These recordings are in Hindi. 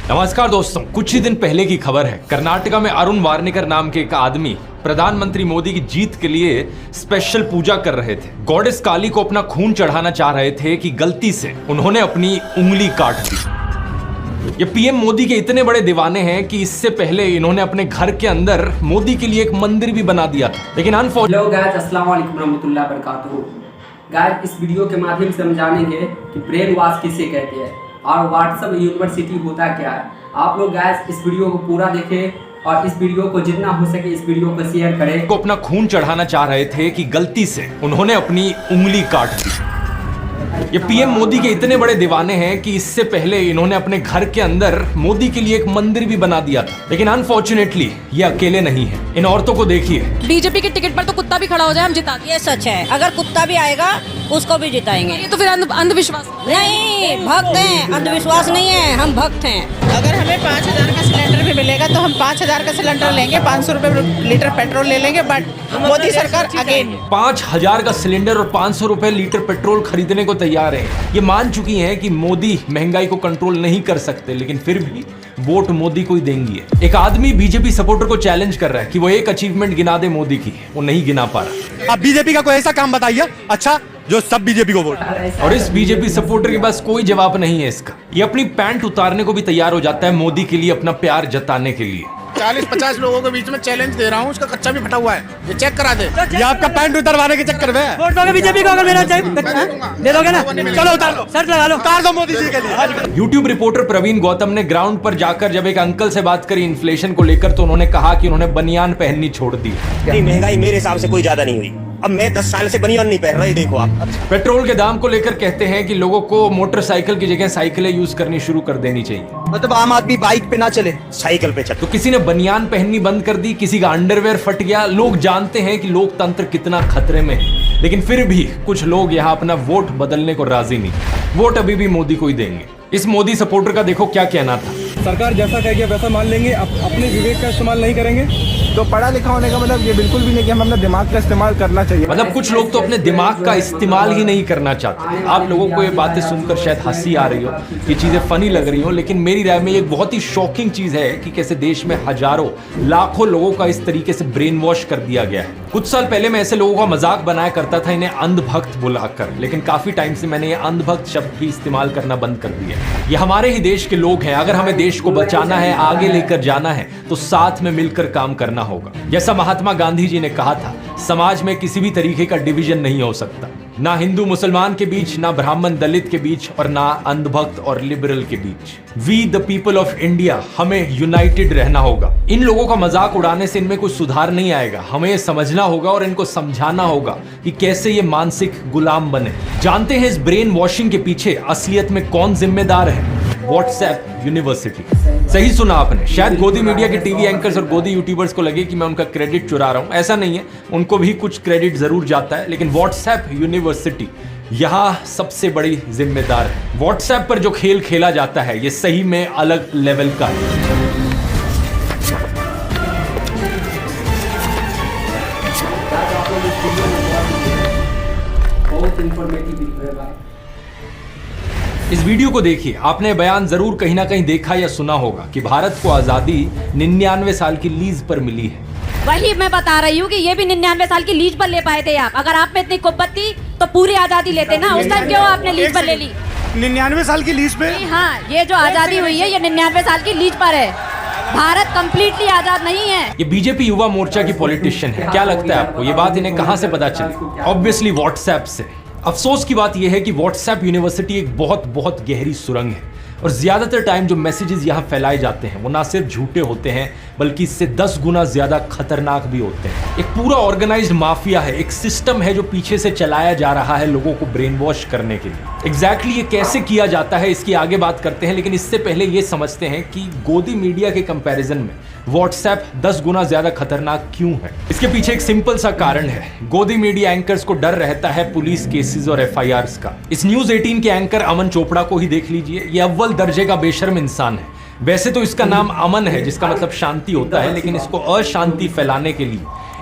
नमस्कार दोस्तों, कुछ ही दिन पहले की खबर है। कर्नाटका में अरुण वार्नेकर नाम के एक आदमी प्रधानमंत्री मोदी की जीत के लिए स्पेशल पूजा कर रहे थे। गॉडेस काली को अपना खून चढ़ाना चाह रहे थे कि गलती से उन्होंने अपनी उंगली काट दी। ये पीएम मोदी के इतने बड़े दीवाने हैं कि इससे पहले इन्होंने अपने घर के अंदर मोदी के लिए एक मंदिर भी बना दिया था। लेकिन हेलो गाइस, अस्सलाम वालेकुम रहमतुल्लाहि व बरकातहू। गाइस, इस वीडियो के माध्यम से हम जानेंगे कि ब्रेन वॉश किसे कहते हैं और व्हाट्सएप यूनिवर्सिटी होता क्या है। आप लोग गाइस इस वीडियो को पूरा देखें और इस वीडियो को जितना हो सके इस वीडियो को शेयर करें। को अपना खून चढ़ाना चाह रहे थे कि गलती से उन्होंने अपनी उंगली काट दी। ये पीएम मोदी के इतने बड़े दीवाने हैं कि इससे पहले इन्होंने अपने घर के अंदर मोदी के लिए एक मंदिर भी बना दिया था। लेकिन अनफॉर्चुनेटली ये अकेले नहीं है। इन औरतों को देखिए। बीजेपी के टिकट पर तो कुत्ता भी खड़ा हो जाए हम जिता देंगे। ये सच है, अगर कुत्ता भी आएगा उसको भी जिताएंगे। ये तो फिर अंधविश्वास नहीं, भक्त हैं, अंधविश्वास नहीं है, हम भक्त हैं। अगर हमें 5,000 का सिलेंडर भी मिलेगा तो हम 5,000 का सिलेंडर लेंगे, 500 रुपए लीटर पेट्रोल ले लेंगे। बट मोदी सरकार अगेन 5,000 का सिलेंडर और 500 रुपए लीटर पेट्रोल खरीदने को तैयार है। ये मान चुकी हैं कि मोदी महंगाई को कंट्रोल नहीं कर सकते, लेकिन फिर भी वोट मोदी को ही देंगी। एक आदमी बीजेपी सपोर्टर को चैलेंज कर रहा है कि वो एक अचीवमेंट गिना दे मोदी की, वो नहीं गिना पा रहा। आप बीजेपी का कोई ऐसा काम बताइए अच्छा जो सब बीजेपी को वोट। और इस बीजेपी सपोर्टर के पास कोई जवाब नहीं है इसका। ये अपनी पैंट उतारने को भी तैयार हो जाता है मोदी के लिए, अपना प्यार जताने के लिए। 40-50 लोगों के बीच में चैलेंज दे रहा हूँ, उसका कच्चा भी फटा हुआ है, ये चेक करा दे। ये आपका पैंट उतरवाने के चक्कर में वोट दोगे बीजेपी को? अगर मेरा दे दोगे ना, चलो उतार लो, शर्त लगा लो, उतार दो मोदी जी के लिए। यूट्यूब रिपोर्टर प्रवीण गौतम ने ग्राउंड पर जाकर जब एक अंकल से बात करी इन्फ्लेशन को लेकर, तो उन्होंने कहा कि उन्होंने बनियान पहननी छोड़ दी। महंगाई मेरे हिसाब से कोई ज्यादा नहीं हुई। अब मैं 10 साल से बनियान नहीं पहन रहा, देखो आप। पेट्रोल के दाम को लेकर कहते हैं कि लोगों को मोटरसाइकिल की जगह साइकिलें यूज करनी शुरू कर देनी चाहिए। मतलब आम आदमी बाइक पे ना चले, साइकिल पे चल। तो किसी ने बनियान पहननी बंद कर दी, किसी का अंडरवेयर फट गया। लोग जानते हैं कि लोकतंत्र कितना खतरे में है, लेकिन फिर भी कुछ लोग यहाँ अपना वोट बदलने को राजी नहीं। वोट अभी भी मोदी को ही देंगे। इस मोदी सपोर्टर का देखो क्या कहना था। सरकार जैसा कहेगी वैसा मान लेंगे, अपने विवेक का इस्तेमाल नहीं करेंगे। तो पढ़ा लिखा होने का मतलब ये बिल्कुल भी नहीं कि हम अपना दिमाग का इस्तेमाल करना चाहिए। मतलब कुछ लोग तो अपने दिमाग का इस्तेमाल ही नहीं करना चाहते। आप लोगों को ये बातें सुनकर शायद हंसी आ रही हो, ये चीजें फनी लग रही हो, लेकिन मेरी राय में ये बहुत ही शॉकिंग चीज है कि कैसे देश में हजारों लाखों लोगों का इस तरीके से ब्रेन वॉश कर दिया गया है। कुछ साल पहले मैं ऐसे लोगों का मजाक बनाया करता था, इन्हें अंधभक्त बुलाकर, लेकिन काफी टाइम से मैंने ये अंधभक्त शब्द भी इस्तेमाल करना बंद कर दिया। ये हमारे ही देश के लोग हैं। अगर हमें देश को बचाना है, आगे लेकर जाना है, तो साथ में मिलकर काम करना होगा। जैसा महात्मा गांधी जी ने कहा था, समाज में किसी भी तरीके का डिवीजन नहीं हो सकता, ना हिंदू मुसलमान के बीच, ना ब्राह्मण दलित के बीच, और ना अंधभक्त और लिबरल के बीच। We the people of India, हमें यूनाइटेड रहना होगा। इन लोगों का मजाक उड़ाने से इनमें कुछ सुधार नहीं आएगा। हमें ये समझना होगा और इनको समझाना होगा कि कैसे ये मानसिक गुलाम बने। जानते हैं इस ब्रेन वॉशिंग के पीछे असलियत में कौन जिम्मेदार है? WhatsApp university. सही सुना आपने। शायद गोदी मीडिया के टीवी एंकर्स और गोदी यूट्यूबर्स को लगे कि मैं उनका क्रेडिट चुरा रहा हूं। ऐसा नहीं है, उनको भी कुछ क्रेडिट जरूर जाता है, लेकिन व्हाट्सएप यूनिवर्सिटी यहां सबसे बड़ी जिम्मेदार है। व्हाट्सएप पर जो खेल खेला जाता है ये सही में अलग लेवल का है। बहुत इंफॉर्मेटिव वीडियो है भाई। इस वीडियो को देखिए। आपने बयान जरूर कहीं ना कहीं देखा या सुना होगा कि भारत को आजादी 99 साल की लीज पर मिली है। वही मैं बता रही हूँ कि ये भी 99 साल की लीज पर ले पाए थे आप। अगर आप में इतनी कुब्बत थी तो पूरी आजादी लेते ना। उस टाइम क्यों आपने लीज पर ले ली? 99 साल की लीज पे? हाँ, ये जो आजादी हुई है ये 99 साल की लीज पर है। भारत कंप्लीटली आजाद नहीं है। ये बीजेपी युवा मोर्चा की पॉलिटिशियन है। क्या लगता है आपको ये बात इन्हें कहां से पता चली? ऑब्वियसली व्हाट्सएप से। अफसोस की बात यह है कि व्हाट्सएप यूनिवर्सिटी एक बहुत गहरी सुरंग है, और ज्यादातर टाइम जो मैसेजेस यहाँ फैलाए जाते हैं वो ना सिर्फ झूठे होते हैं बल्कि इससे 10 गुना ज्यादा खतरनाक भी होते हैं। एक पूरा ऑर्गेनाइज्ड माफिया है, एक सिस्टम है जो पीछे से चलाया जा रहा है लोगों को ब्रेन वॉश करने के लिए। एग्जैक्टली ये कैसे किया जाता है इसकी आगे बात करते हैं, लेकिन इससे पहले ये समझते हैं कि गोदी मीडिया के कंपैरिजन में व्हाट्सएप 10 गुना ज्यादा खतरनाक क्यों है। इसके पीछे एक सिंपल सा कारण है। गोदी मीडिया एंकर्स को डर रहता है पुलिस केसेस और FIRs का। इस न्यूज 18 के एंकर अमन चोपड़ा को ही देख लीजिए। ये अव्वल दर्जे का बेशर्म इंसान है। वैसे तो इसका नाम अमन है जिसका मतलब शांति होता है, लेकिन इसको अशांति फैलाने के लिए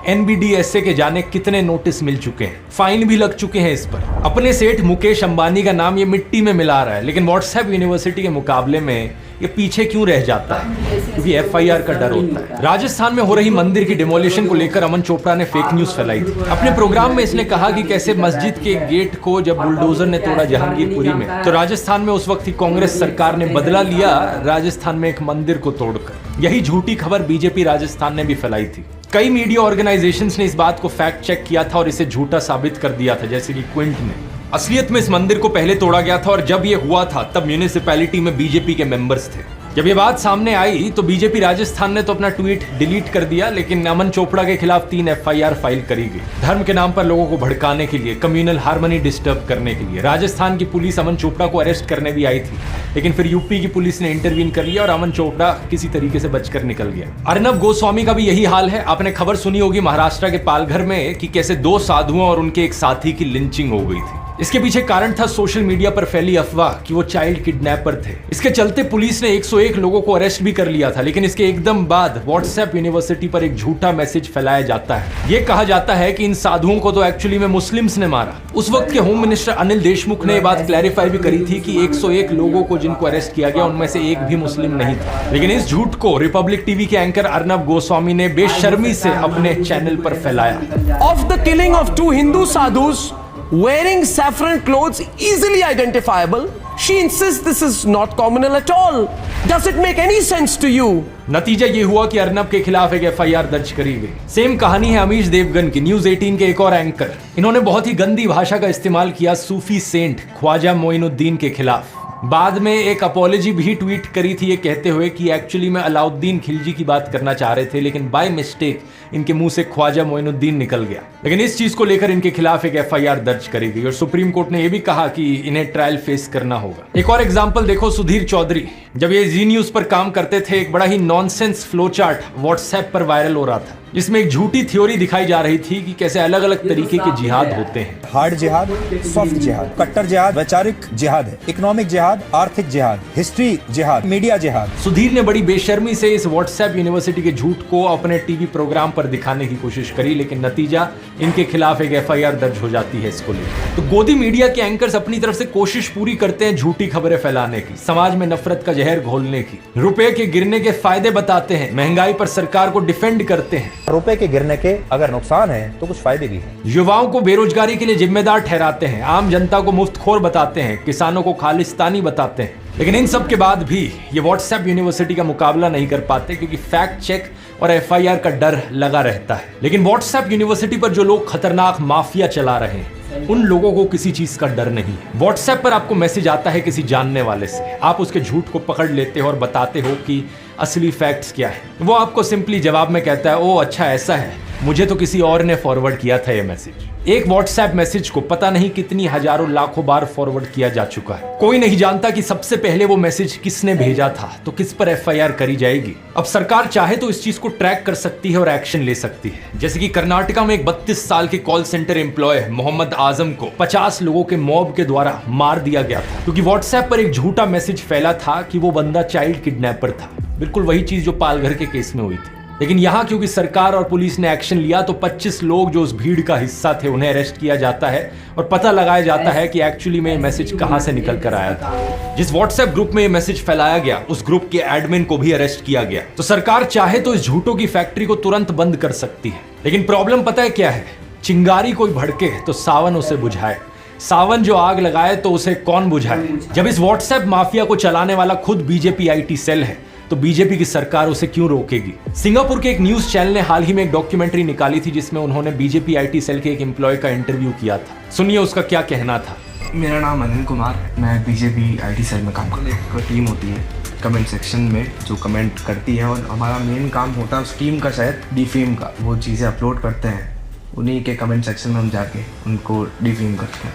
NBDSA के जाने कितने नोटिस मिल चुके हैं, फाइन भी लग चुके हैं इस पर। अपने सेठ मुकेश अंबानी का नाम ये मिट्टी में मिला रहा है, लेकिन व्हाट्सएप यूनिवर्सिटी के मुकाबले में ये पीछे क्यों रह जाता है, क्योंकि एफआईआर का डर होता है। राजस्थान में हो रही मंदिर की डिमोलिशन को लेकर अमन चोपड़ा ने फेक न्यूज फैलाई थी। अपने प्रोग्राम में इसने कहा कि कैसे मस्जिद के गेट को जब बुलडोजर ने तोड़ा जहांगीरपुरी में, तो राजस्थान में उस वक्त की कांग्रेस सरकार ने बदला लिया राजस्थान में एक मंदिर को तोड़कर। यही झूठी खबर बीजेपी राजस्थान ने भी फैलाई थी। कई मीडिया ऑर्गेनाइजेशंस ने इस बात को फैक्ट चेक किया था और इसे झूठा साबित कर दिया था, जैसे कि क्विंट ने। असलियत में इस मंदिर को पहले तोड़ा गया था और जब ये हुआ था तब म्यूनिसिपैलिटी में बीजेपी के मेंबर्स थे। जब ये बात सामने आई तो बीजेपी राजस्थान ने तो अपना ट्वीट डिलीट कर दिया, लेकिन अमन चोपड़ा के खिलाफ 3 एफआईआर फाइल करी गई। धर्म के नाम पर लोगों को भड़काने के लिए, कम्युनल हार्मनी डिस्टर्ब करने के लिए। राजस्थान की पुलिस अमन चोपड़ा को अरेस्ट करने भी आई थी, लेकिन फिर यूपी की पुलिस ने इंटरवीन कर लिया और अमन चोपड़ा किसी तरीके से बचकर निकल गया। अर्नब गोस्वामी का भी यही हाल है। आपने खबर सुनी होगी महाराष्ट्र के पालघर में कि कैसे 2 साधुओं और उनके एक साथी की लिंचिंग हो गई थी। इसके पीछे कारण था सोशल मीडिया पर फैली अफवाह कि वो चाइल्ड किडनैपर थे। इसके चलते पुलिस ने 101 लोगों को अरेस्ट भी कर लिया था, लेकिन इसके एकदम बाद व्हाट्सएप यूनिवर्सिटी पर एक झूठा मैसेज फैलाया जाता है। ये कहा जाता है कि इन साधुओं को तो एक्चुअली में मुस्लिम्स ने मारा। उस वक्त के होम मिनिस्टर अनिल देशमुख ने ये बात क्लैरिफाई भी करी थी कि 101 लोगों को जिनको अरेस्ट किया गया उनमें से एक भी मुस्लिम नहीं था। लेकिन इस झूठ को रिपब्लिक टीवी के एंकर अर्नब गोस्वामी ने बेशर्मी से अपने चैनल पर फैलाया। Of the killing of 2 Hindu sadhus wearing saffron clothes easily identifiable, she insists this is not communal at all. Does it make any sense to you? नतीजा ये हुआ कि अर्नब के खिलाफ एक एफआईआर दर्ज करी गई। सेम कहानी है अमीश देवगन की, न्यूज 18 के एक और एंकर। इन्होंने बहुत ही गंदी भाषा का इस्तेमाल किया सूफी सेंट ख्वाजा मोइनुद्दीन के खिलाफ। बाद में एक अपॉलॉजी भी ट्वीट करी थी ये कहते हुए कि एक्चुअली में अलाउद्दीन खिलजी की बात करना चाह रहे थे, लेकिन बाय मिस्टेक इनके मुंह से ख्वाजा मोइनुद्दीन निकल गया। लेकिन इस चीज को लेकर इनके खिलाफ एक एफआईआर दर्ज करी गई और सुप्रीम कोर्ट ने यह भी कहा कि इन्हें ट्रायल फेस करना होगा। एक और एग्जांपल देखो, सुधीर चौधरी जब ये जी न्यूज पर काम करते थे, एक बड़ा ही नॉनसेंस फ्लो चार्ट व्हाट्सएप पर वायरल हो रहा था, जिसमें एक झूठी थ्योरी दिखाई जा रही थी कि कैसे अलग अलग तरीके के जिहाद होते हैं। हार्ड जिहाद, सॉफ्ट जिहाद, कट्टर जिहाद, वैचारिक जिहाद है, इकोनॉमिक जिहाद, आर्थिक जिहाद, हिस्ट्री जिहाद, मीडिया जिहाद। सुधीर ने बड़ी बेशर्मी से इस व्हाट्सएप यूनिवर्सिटी के झूठ को अपने टीवी प्रोग्राम पर दिखाने की कोशिश करी, लेकिन नतीजा इनके खिलाफ एक एफआईआर दर्ज हो जाती है इसको लेकर। तो गोदी मीडिया के एंकर्स अपनी तरफ से कोशिश पूरी करते हैं झूठी खबरें फैलाने की, समाज में नफरत का जहर घोलने की, रुपए के गिरने के फायदे बताते हैं, महंगाई पर सरकार को डिफेंड करते हैं। रुपए के गिरने के अगर नुकसान है तो कुछ फायदे भी हैं। युवाओं को बेरोजगारी के लिए जिम्मेदार ठहराते हैं, आम जनता को मुफ्तखोर बताते हैं, किसानों को खालिस्तानी बताते हैं। लेकिन इन सब के बाद भी ये व्हाट्सएप यूनिवर्सिटी का मुकाबला नहीं कर पाते, क्योंकि फैक्ट चेक और एफआईआर का डर लगा रहता है। लेकिन व्हाट्सएप यूनिवर्सिटी पर जो लोग खतरनाक माफिया चला रहे हैं, उन लोगों को किसी चीज का डर नहीं है। व्हाट्सएप पर आपको मैसेज आता है किसी जानने वाले से, आप उसके झूठ को पकड़ लेते हो और बताते हो कि असली फैक्ट्स क्या है। वो आपको सिंपली जवाब में कहता है, ओ अच्छा ऐसा है, मुझे तो किसी और ने फॉरवर्ड किया था ये मैसेज। एक व्हाट्सएप मैसेज को पता नहीं कितनी हजारों लाखों बार फॉरवर्ड किया जा चुका है। कोई नहीं जानता कि सबसे पहले वो मैसेज किसने भेजा था, तो किस पर एफआईआर करी जाएगी। अब सरकार चाहे तो इस चीज को ट्रैक कर सकती है और एक्शन ले सकती है। जैसे कि कर्नाटका में एक 32 साल के call centre employ Mohammad Azam को 50 लोगों के मॉब के द्वारा मार दिया गया था, क्योंकि व्हाट्सएप पर एक झूठा मैसेज फैला था कि वो बंदा चाइल्ड किडनैपर था। बिल्कुल वही चीज जो पालघर के केस में हुई थी। लेकिन यहाँ क्योंकि सरकार और पुलिस ने एक्शन लिया, तो 25 लोग जो उस भीड़ का हिस्सा थे उन्हें अरेस्ट किया जाता है और पता लगाया जाता है कि एक्चुअली में ये मैसेज कहां से निकल कर आया था। जिस व्हाट्सएप ग्रुप में ये मैसेज फैलाया गया, उस ग्रुप के एडमिन को भी अरेस्ट किया गया। तो सरकार चाहे तो इस झूठों की फैक्ट्री को तुरंत बंद कर सकती है, लेकिन प्रॉब्लम पता है क्या है? चिंगारी कोई भड़के तो सावन उसे बुझाए, सावन जो आग लगाए तो उसे कौन बुझाए। जब इस व्हाट्सएप माफिया को चलाने वाला खुद बीजेपी आईटी सेल है, तो बीजेपी की सरकार उसे क्यों रोकेगी? सिंगापुर के एक न्यूज चैनल ने हाल ही में एक डॉक्यूमेंट्री निकाली थी, जिसमें उन्होंने बीजेपी आईटी सेल के एक एम्प्लॉय का इंटरव्यू किया था। सुनिए उसका क्या कहना था। मेरा नाम अनिल कुमार, मैं बीजेपी आईटी सेल में काम करता हूँ। एक टीम होती है कमेंट सेक्शन में जो कमेंट करती है, और हमारा मेन काम होता है उस टीम का शायद डिफेम का। वो चीज़ें अपलोड करते हैं, उन्हीं के कमेंट सेक्शन में हम जाके उनको डिफेम करते हैं।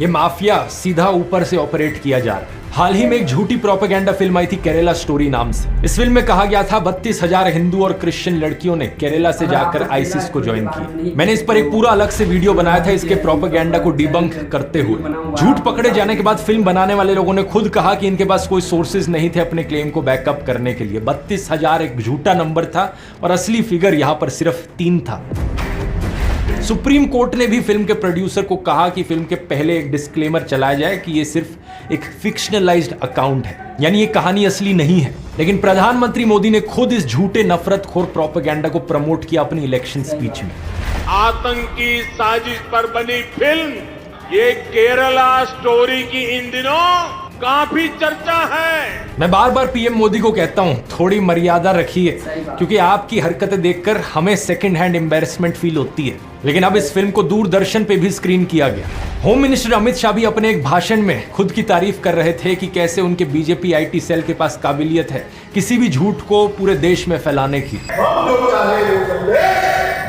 ये माफिया सीधा ऊपर से ऑपरेट किया जा रहा है। हाल ही में एक झूठी प्रोपेगेंडा फिल्म आई थी केरला स्टोरी नाम से। इस फिल्म में कहा गया था 32,000 हिंदू और क्रिश्चियन लड़कियों ने केरला से जाकर आईसिस को ज्वाइन किया। मैंने इस पर एक पूरा अलग से वीडियो बनाया था इसके प्रोपेगेंडा को डिबंक करते हुए। झूठ पकड़े जाने के बाद फिल्म बनाने वाले लोगों ने खुद कहा कि इनके पास कोई सोर्सेज नहीं थे अपने क्लेम को बैकअप करने के लिए। 32,000 एक झूठा नंबर था और असली फिगर यहाँ पर सिर्फ 3 था। सुप्रीम कोर्ट ने भी फिल्म के प्रोड्यूसर को कहा कि फिल्म के पहले एक डिस्क्लेमर चलाया जाए कि ये सिर्फ एक फिक्शनलाइज्ड अकाउंट है। यानी ये कहानी असली नहीं है। लेकिन प्रधानमंत्री मोदी ने खुद इस झूठे नफरतखोर प्रोपेगेंडा को प्रमोट किया अपनी इलेक्शन स्पीच में। आतंकी साजिश पर बनी फिल्म ये केरला स्टोरी की इन दिनों काफी चर्चा है। मैं बार बार पीएम मोदी को कहता हूं, थोड़ी मर्यादा रखिए, क्योंकि आपकी हरकतें देखकर हमें सेकंड हैंड एम्बैरेसमेंट फील होती है। लेकिन अब इस फिल्म को दूरदर्शन पे भी स्क्रीन किया गया। होम मिनिस्टर अमित शाह भी अपने एक भाषण में खुद की तारीफ कर रहे थे कि कैसे उनके बीजेपी आईटी सेल के पास काबिलियत है किसी भी झूठ को पूरे देश में फैलाने की।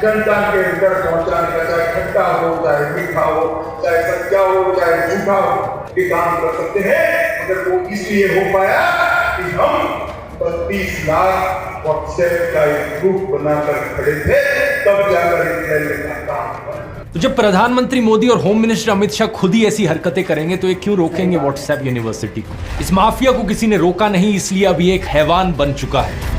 जनता के अंदर पहुंचाने का, चाहे खट्टा हो, चाहे मीठा हो, चाहे सच्चा हो, चाहे झूठा हो, ये काम कर सकते हैं। मगर वो इसलिए हो पाया कि हम 32 लाख व्हाट्सएप का एक ग्रुप बनाकर खड़े थे, तब जाकर इस फैलने का काम हुआ। तो जब प्रधानमंत्री मोदी और होम मिनिस्टर अमित शाह खुद ही ऐसी हरकतें करेंगे तो ये क्यों रोकेंगे व्हाट्सएप यूनिवर्सिटी को? इस माफिया को किसी ने रोका नहीं, इसलिए अब ये एक हैवान बन चुका है।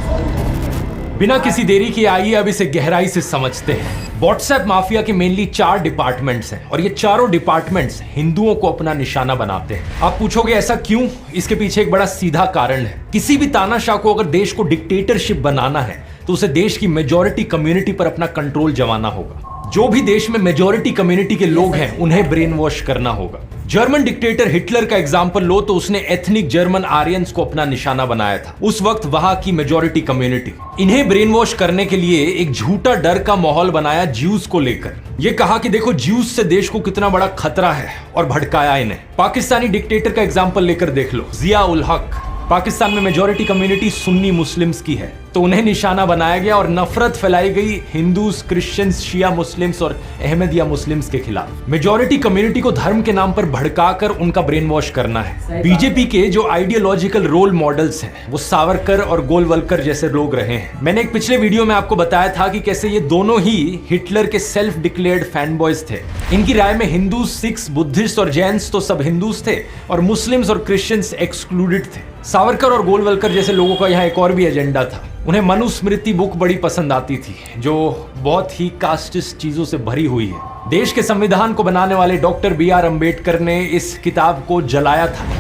बिना किसी देरी के आइए अब इसे गहराई से समझते हैं। व्हाट्सएप माफिया के मेनली 4 डिपार्टमेंट्स हैं और ये चारों डिपार्टमेंट्स हिंदुओं को अपना निशाना बनाते हैं। आप पूछोगे ऐसा क्यों? इसके पीछे एक बड़ा सीधा कारण है। किसी भी तानाशाह को अगर देश को डिक्टेटरशिप बनाना है तो उसे देश की मेजॉरिटी कम्युनिटी पर अपना कंट्रोल जमाना होगा। जो भी देश में मेजॉरिटी कम्युनिटी के लोग हैं उन्हें ब्रेन वॉश करना होगा। जर्मन डिक्टेटर हिटलर का एग्जांपल लो तो उसने एथनिक जर्मन आर्यंस को अपना निशाना बनाया था। उस वक्त वहां की मेजॉरिटी कम्युनिटी, इन्हें ब्रेन वॉश करने के लिए एक झूठा डर का माहौल बनाया ज्यूज को लेकर। ये कहा कि देखो ज्यूज से देश को कितना बड़ा खतरा है और भड़काया इन्हें। पाकिस्तानी डिक्टेटर का एग्जांपल लेकर देख लो, जिया उल हक। पाकिस्तान में मेजॉरिटी कम्युनिटी सुन्नी मुस्लिम्स की है तो उन्हें निशाना बनाया गया और नफरत फैलाई गई हिंदूज, क्रिश्चियंस, शिया मुस्लिम्स और अहमदिया मुस्लिम्स के खिलाफ। मेजॉरिटी कम्युनिटी को धर्म के नाम पर भड़काकर उनका ब्रेन वॉश करना है। बीजेपी के जो आइडियोलॉजिकल रोल मॉडल्स हैं वो सावरकर और गोलवलकर जैसे लोग रहे हैं। मैंने एक पिछले वीडियो में आपको बताया था कि कैसे ये दोनों ही हिटलर के सेल्फ डिक्लेयर्ड फैन बॉयज थे। इनकी राय में हिंदू, सिख्स, बुद्धिस्ट और जैन्स तो सब हिंदूज थे और मुस्लिम्स और क्रिश्चियंस एक्सक्लूडेड थे। सावरकर और गोलवलकर जैसे लोगों का यहाँ एक और भी एजेंडा था। उन्हें मनुस्मृति बुक बड़ी पसंद आती थी जो बहुत ही कास्टिस्ट चीजों से भरी हुई है। देश के संविधान को बनाने वाले डॉक्टर BR अम्बेडकर ने इस किताब को जलाया था।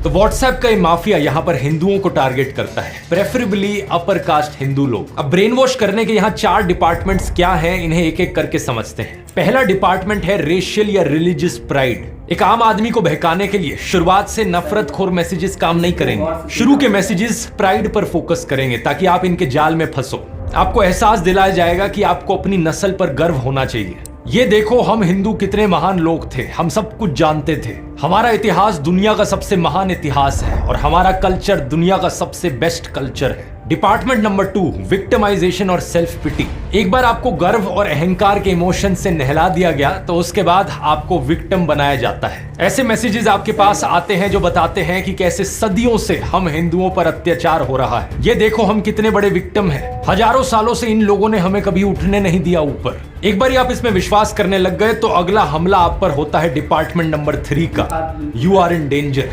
तो व्हाट्सएप का ये माफिया यहाँ पर हिंदुओं को टारगेट करता है, प्रेफरेबली अपर कास्ट हिंदू लोग। अब ब्रेन वॉश करने के यहाँ 4 डिपार्टमेंट्स क्या हैं, इन्हें एक एक करके समझते हैं। पहला डिपार्टमेंट है रेशियल या रिलीजियस प्राइड। एक आम आदमी को बहकाने के लिए शुरुआत से नफरतखोर मैसेजेस काम नहीं करेंगे। शुरू के मैसेजेस प्राइड पर फोकस करेंगे ताकि आप इनके जाल में फंसो। आपको एहसास दिलाया जाएगा कि आपको अपनी नस्ल पर गर्व होना चाहिए। ये देखो हम हिंदू कितने महान लोग थे, हम सब कुछ जानते थे। हमारा इतिहास दुनिया का सबसे महान इतिहास है और हमारा कल्चर दुनिया का सबसे बेस्ट कल्चर है। डिपार्टमेंट नंबर 2, विक्टिमाइजेशन और सेल्फ पिटी। एक बार आपको गर्व और अहंकार के इमोशन से नहला दिया गया तो उसके बाद आपको विक्टिम बनाया जाता है। ऐसे मैसेजेस आपके पास आते हैं जो बताते हैं कि कैसे सदियों से हम हिंदुओं पर अत्याचार हो रहा है। ये देखो हम कितने बड़े विक्टिम हैं। हजारों सालों से इन लोगों ने हमें कभी उठने नहीं दिया ऊपर। एक बार आप इसमें विश्वास करने लग गए तो अगला हमला आप पर होता है डिपार्टमेंट नंबर 3 का, यू आर इन डेंजर।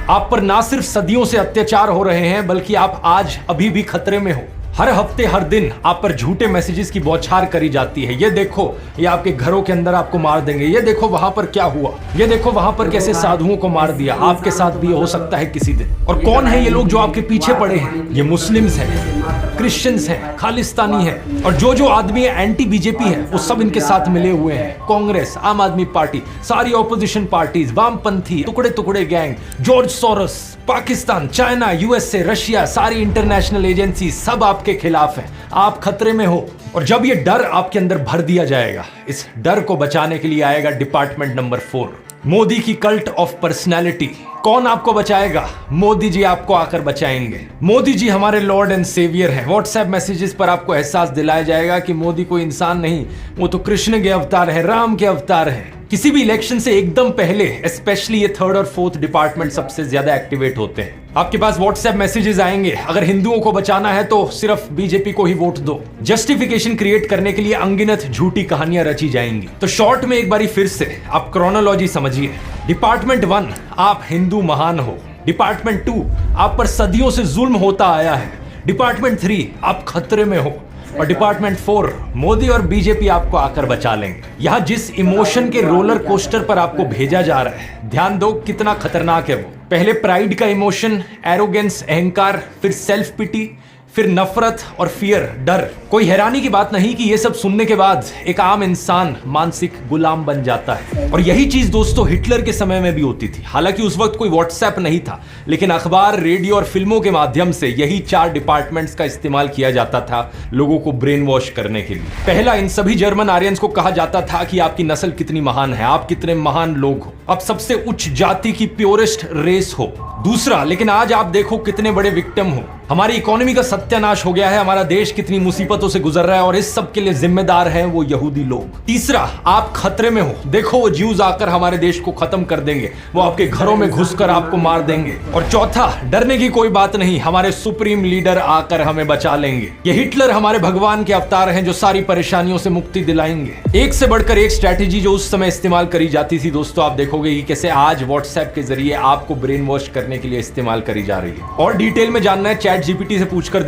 आप पर ना सिर्फ सदियों से अत्याचार हो रहे हैं बल्कि आप आज अभी भी खतरे में हो। हर हफ्ते हर दिन आप पर झूठे मैसेजेस की बौछार करी जाती है। ये देखो ये आपके घरों के अंदर आपको मार देंगे, ये देखो वहां पर क्या हुआ, ये देखो वहां पर कैसे साधुओं को मार दिया, आपके साथ भी हो सकता है किसी दिन। और कौन है ये लोग जो आपके पीछे पड़े हैं? ये मुस्लिम्स हैं, क्रिश्चियंस हैं, खालिस्तानी हैं और जो आदमी एंटी बीजेपी है वो सब इनके साथ मिले हुए हैं। कांग्रेस, आम आदमी पार्टी, सारी ऑपोजिशन पार्टीज, वामपंथी, टुकड़े टुकड़े gang, George Soros, Pakistan, China, USA, Russia, सारी इंटरनेशनल एजेंसी सब आपके खिलाफ है। आप खतरे में हो और जब ये डर आपके अंदर भर दिया जाएगा, इस डर को बचाने के लिए आएगा डिपार्टमेंट नंबर 4, मोदी की कल्ट ऑफ पर्सनैलिटी। कौन आपको बचाएगा? मोदी जी आपको आकर बचाएंगे। मोदी जी हमारे लॉर्ड एंड सेवियर हैं। व्हाट्सएप मैसेजेस पर आपको एहसास दिलाया जाएगा कि मोदी कोई इंसान नहीं, वो तो कृष्ण के अवतार है, राम के अवतार है। किसी भी इलेक्शन से एकदम पहले स्पेशली ये 3rd और 4th डिपार्टमेंट सबसे ज्यादा एक्टिवेट होते हैं। आपके पास व्हाट्सएप मैसेजेस आएंगे, अगर हिंदुओं को बचाना है तो सिर्फ बीजेपी को ही वोट दो। जस्टिफिकेशन क्रिएट करने के लिए अनगिनत झूठी कहानियां रची जाएंगी। तो शॉर्ट में एक बारी फिर से आप क्रोनोलॉजी समझिए। डिपार्टमेंट 1, आप हिंदू महान हो। डिपार्टमेंट 2, आप पर सदियों से जुल्म होता आया है। डिपार्टमेंट 3, आप खतरे में हो। और डिपार्टमेंट 4 मोदी और बीजेपी आपको आकर बचा लेंगे। यहाँ जिस इमोशन के रोलर कोस्टर पर आपको भेजा जा रहा है, ध्यान दो कितना खतरनाक है वो। पहले प्राइड का इमोशन, एरोगेंस, अहंकार, फिर सेल्फ पिटी, फिर नफरत और फियर, डर। कोई हैरानी की बात नहीं कि ये सब सुनने के बाद एक आम इंसान मानसिक गुलाम बन जाता है। और यही चीज दोस्तों हिटलर के समय में भी होती थी। हालांकि उस वक्त कोई व्हाट्सएप नहीं था, लेकिन अखबार, रेडियो और फिल्मों के माध्यम से यही 4 डिपार्टमेंट्स का इस्तेमाल किया जाता था लोगों को ब्रेन वॉश करने के लिए। पहला, इन सभी जर्मन आर्यंस को कहा जाता था कि आपकी नस्ल कितनी महान है, आप कितने महान लोग हो, आप सबसे उच्च जाति की प्योरेस्ट रेस हो। दूसरा, लेकिन आज आप देखो कितने बड़े विक्टिम हो, हमारी इकोनॉमी का सत्यानाश हो गया है, हमारा देश कितनी मुसीबतों से गुजर रहा है और इस सब के लिए जिम्मेदार हैं वो यहूदी लोग। तीसरा, आप खतरे में हो, देखो वो ज्यूज आकर हमारे देश को खत्म कर देंगे, वो आपके घरों में घुसकर आपको मार देंगे। और चौथा, डरने की कोई बात नहीं, हमारे सुप्रीम लीडर आकर हमें बचा लेंगे। ये हिटलर हमारे भगवान के अवतार हैं जो सारी परेशानियों से मुक्ति दिलाएंगे। एक से बढ़कर एक स्ट्रैटेजी जो उस समय इस्तेमाल करी जाती थी दोस्तों, आप देखोगे कि कैसे आज व्हाट्सएप के जरिए आपको ब्रेन वॉश करने के लिए इस्तेमाल करी जा रही है। और डिटेल में जानना है, चैट जीपीटी से पूछकर